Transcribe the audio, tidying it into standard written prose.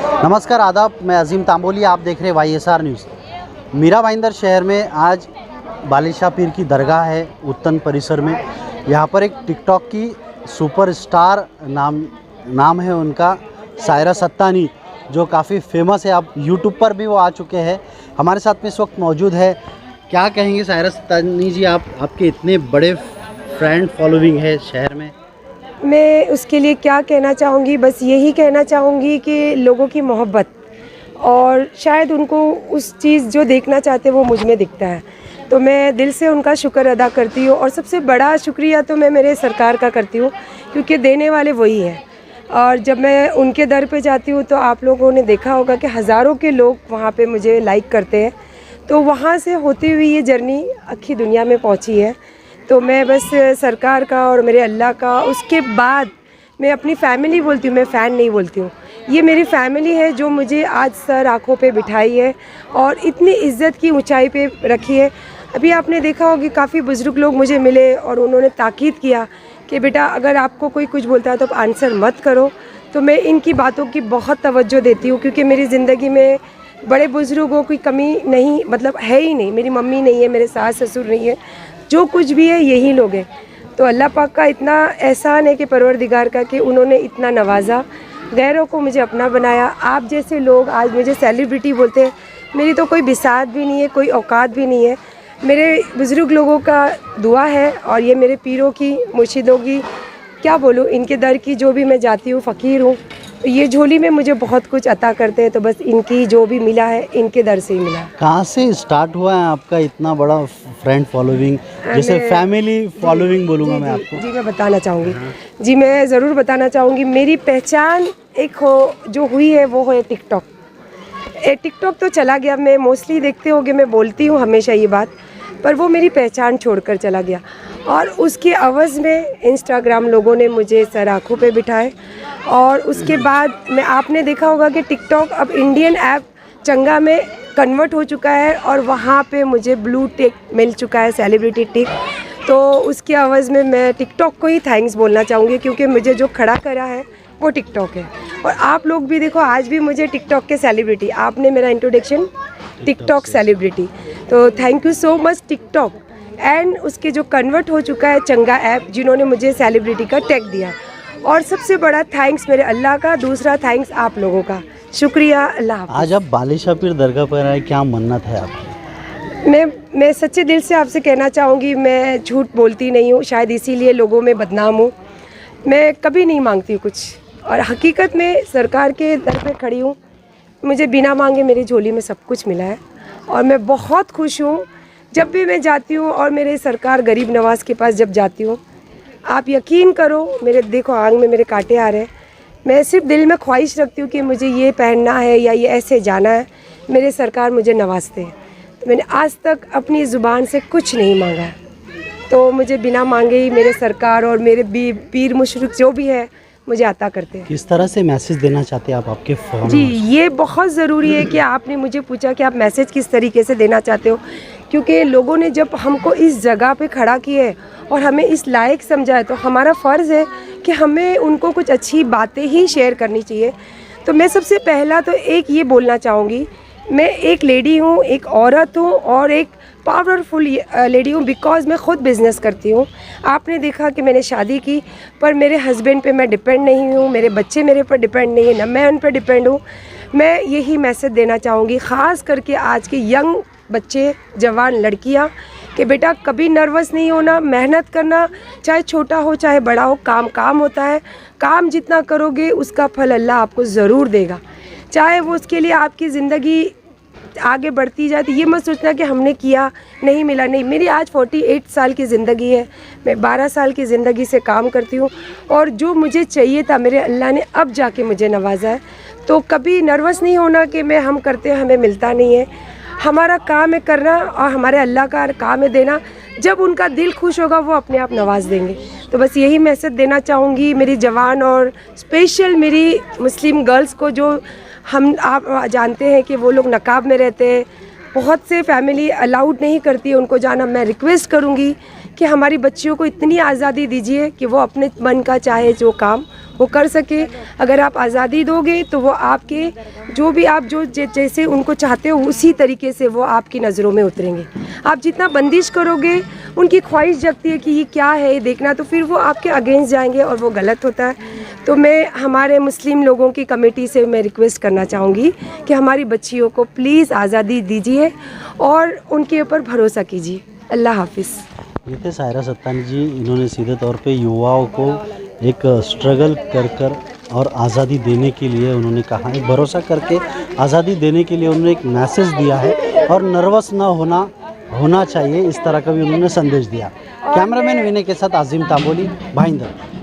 नमस्कार आदाब, मैं अजीम तांबोली, आप देख रहे हैं YSR न्यूज़। मीरा भाईंदर शहर में आज बालिशाह पीर की दरगाह है उत्तन परिसर में। यहाँ पर एक टिकटॉक की सुपरस्टार नाम है उनका, सायरा सत्तानी, जो काफ़ी फेमस है। आप यूट्यूब पर भी वो आ चुके हैं। हमारे साथ में इस वक्त मौजूद है। क्या कहेंगे सायरा सत्तानी जी, आपके इतने बड़े फ्रेंड फॉलोइंग है शहर में? मैं उसके लिए क्या कहना चाहूँगी, बस यही कहना चाहूँगी कि लोगों की मोहब्बत, और शायद उनको उस चीज़ जो देखना चाहते हैं वो मुझ में दिखता है। तो मैं दिल से उनका शुक्र अदा करती हूँ, और सबसे बड़ा शुक्रिया तो मैं मेरे सरकार का करती हूँ, क्योंकि देने वाले वही हैं। और जब मैं उनके दर पे जाती हूँ तो आप लोगों ने देखा होगा कि हज़ारों के लोग वहाँ पे मुझे लाइक करते हैं। तो वहाँ से होती हुई ये जर्नी आखिरी दुनिया में पहुँची है। तो मैं बस सरकार का और मेरे अल्लाह का, उसके बाद मैं अपनी फ़ैमिली बोलती हूँ, मैं फ़ैन नहीं बोलती हूँ। ये मेरी फ़ैमिली है जो मुझे आज सर आँखों पे बिठाई है और इतनी इज़्ज़त की ऊंचाई पे रखी है। अभी आपने देखा होगा कि काफ़ी बुज़ुर्ग लोग मुझे मिले और उन्होंने ताकीद किया कि बेटा अगर आपको कोई कुछ बोलता है तो आप आंसर मत करो। तो मैं इनकी बातों की बहुत तवज्जो देती हूँ, क्योंकि मेरी ज़िंदगी में बड़े बुज़ुर्गों की कमी नहीं, मतलब है ही नहीं। मेरी मम्मी नहीं है, मेरे सास ससुर नहीं है, जो कुछ भी है यही लोग हैं। तो अल्लाह पाक का इतना एहसान है कि परवरदिगार का, कि उन्होंने इतना नवाजा, गैरों को मुझे अपना बनाया। आप जैसे लोग आज मुझे सेलिब्रिटी बोलते हैं, मेरी तो कोई बिसात भी नहीं है, कोई औकात भी नहीं है। मेरे बुज़ुर्ग लोगों का दुआ है, और ये मेरे पीरों की, मुर्शिदों की, क्या बोलूँ, इनके दर की जो भी मैं जाती हूँ, फ़कीर हूँ। ये झोली में मुझे बहुत कुछ अता करते हैं, तो बस इनकी जो भी मिला है इनके दर से ही मिला है। कहाँ से स्टार्ट हुआ है आपका इतना बड़ा फ्रेंड फॉलोइंग, जैसे फैमिली फॉलोइंग बोलूँगा मैं आपको? जी मैं बताना चाहूँगी। जी मैं ज़रूर बताना चाहूँगी। मेरी पहचान एक जो हुई है वो है टिकटॉक। टिकटॉक तो चला गया, मैं मोस्टली देखते होगे, मैं बोलती हूँ हमेशा ये बात, पर वो मेरी पहचान छोड़कर चला गया। और उसके अवज़ में इंस्टाग्राम लोगों ने मुझे सर आँखों पे बिठाए, और उसके बाद आपने देखा होगा कि टिकटॉक अब इंडियन ऐप चंगा में कन्वर्ट हो चुका है, और वहाँ पे मुझे ब्लू टिक मिल चुका है, सेलिब्रिटी टिक। तो उसके अवज़ में मैं टिकटॉक को ही थैंक्स बोलना चाहूँगी, क्योंकि मुझे जो खड़ा करा है वो टिकटॉक है। और आप लोग भी देखो, आज भी मुझे टिकटॉक के सेलिब्रिटी, आपने मेरा इंट्रोडक्शन टिकटॉक सेलिब्रिटी, तो thank you so much TikTok. And उसके जो कन्वर्ट हो चुका है चंगा ऐप, जिन्होंने मुझे सेलिब्रिटी का टैग दिया। और सबसे बड़ा थैंक्स मेरे अल्लाह का, दूसरा थैंक्स आप लोगों का, शुक्रिया। अल्लाह हाफ़िज़। आज आप बालिशाह पीर दरगाह पर आए, क्या मन्नत है आपकी? मैं सच्चे दिल से आपसे कहना चाहूँगी, मैं झूठ बोलती नहीं हूँ, शायद इसीलिए लोगों में बदनाम हूँ। मैं कभी नहीं मांगती हूँ कुछ, और हकीकत में सरकार के दर पे खड़ी हूँ। मुझे बिना मांगे मेरी झोली में सब कुछ मिला है, और मैं बहुत खुश हूँ जब भी मैं जाती हूँ। और मेरे सरकार गरीब नवाज़ के पास जब जाती हूँ, आप यकीन करो, मेरे देखो आंग में मेरे कांटे आ रहे हैं। मैं सिर्फ दिल में ख्वाहिश रखती हूँ कि मुझे ये पहनना है या ये ऐसे जाना है, मेरे सरकार मुझे नवाजते हैं। तो मैंने आज तक अपनी ज़ुबान से कुछ नहीं मांगा है, तो मुझे बिना मांगे ही मेरे सरकार और मेरे पीर मुशरिक जो भी है मुझे अता करते हैं। किस तरह से मैसेज देना चाहते हैं आप आपके फॉलोअर्स? जी ये बहुत ज़रूरी है कि आपने मुझे पूछा कि आप मैसेज किस तरीके से देना चाहते हो, क्योंकि लोगों ने जब हमको इस जगह पे खड़ा किया है और हमें इस लायक समझा है, तो हमारा फ़र्ज़ है कि हमें उनको कुछ अच्छी बातें ही शेयर करनी चाहिए। तो मैं सबसे पहला तो एक ये बोलना चाहूँगी, मैं एक लेडी हूँ, एक औरत हूँ, और एक पावरफुल लेडी हूँ, बिकॉज़ मैं ख़ुद बिज़नेस करती हूँ। आपने देखा कि मैंने शादी की, पर मेरे हस्बैंड पे मैं डिपेंड नहीं हूँ, मेरे बच्चे मेरे पर डिपेंड नहीं है, ना मैं उन पर डिपेंड हूँ। मैं यही मैसेज देना चाहूँगी, ख़ास करके आज के यंग बच्चे, जवान लड़कियाँ, कि बेटा कभी नर्वस नहीं होना, मेहनत करना, चाहे छोटा हो चाहे बड़ा हो, काम काम होता है। काम जितना करोगे उसका फल अल्लाह आपको ज़रूर देगा, चाहे वो उसके लिए आपकी ज़िंदगी आगे बढ़ती जाए। तो ये मत सोचना कि हमने किया नहीं मिला, नहीं। मेरी आज 48 साल की ज़िंदगी है, मैं 12 साल की ज़िंदगी से काम करती हूँ, और जो मुझे चाहिए था मेरे अल्लाह ने अब जाके मुझे नवाजा है। तो कभी नर्वस नहीं होना कि हम करते हैं हमें मिलता नहीं है। हमारा काम है करना, और हमारे अल्लाह का काम है देना। जब उनका दिल खुश होगा वो अपने आप नवाज देंगे। तो बस यही मैसेज देना चाहूँगी मेरी जवान और स्पेशल मेरी मुस्लिम गर्ल्स को, जो आप जानते हैं कि वो लोग नकाब में रहते हैं, बहुत से फैमिली अलाउड नहीं करती है उनको जाना। मैं रिक्वेस्ट करूँगी कि हमारी बच्चियों को इतनी आज़ादी दीजिए कि वो अपने मन का चाहे जो काम वो कर सके। अगर आप आज़ादी दोगे तो वो आपके जो भी आप जो जैसे उनको चाहते हो उसी तरीके से वो आपकी नज़रों में उतरेंगे। आप जितना बंदिश करोगे, उनकी ख्वाहिश जगती है कि ये क्या है ये देखना, तो फिर वो आपके अगेंस्ट जाएंगे और वो गलत होता है। तो मैं हमारे मुस्लिम लोगों की कमेटी से मैं रिक्वेस्ट करना चाहूँगी कि हमारी बच्चियों को प्लीज़ आज़ादी दीजिए और उनके ऊपर भरोसा कीजिए। अल्लाह हाफिज़। ये थे सायरा सत्तानी जी। इन्होंने सीधे तौर पे युवाओं को एक स्ट्रगल कर और आज़ादी देने के लिए उन्होंने कहा, एक भरोसा करके आज़ादी देने के लिए उन्होंने एक मैसेज दिया है और नर्वस ना होना चाहिए, इस तरह का भी उन्होंने संदेश दिया। कैमरामैन विनय के साथ आज़िम तांबोली, भाईंदर।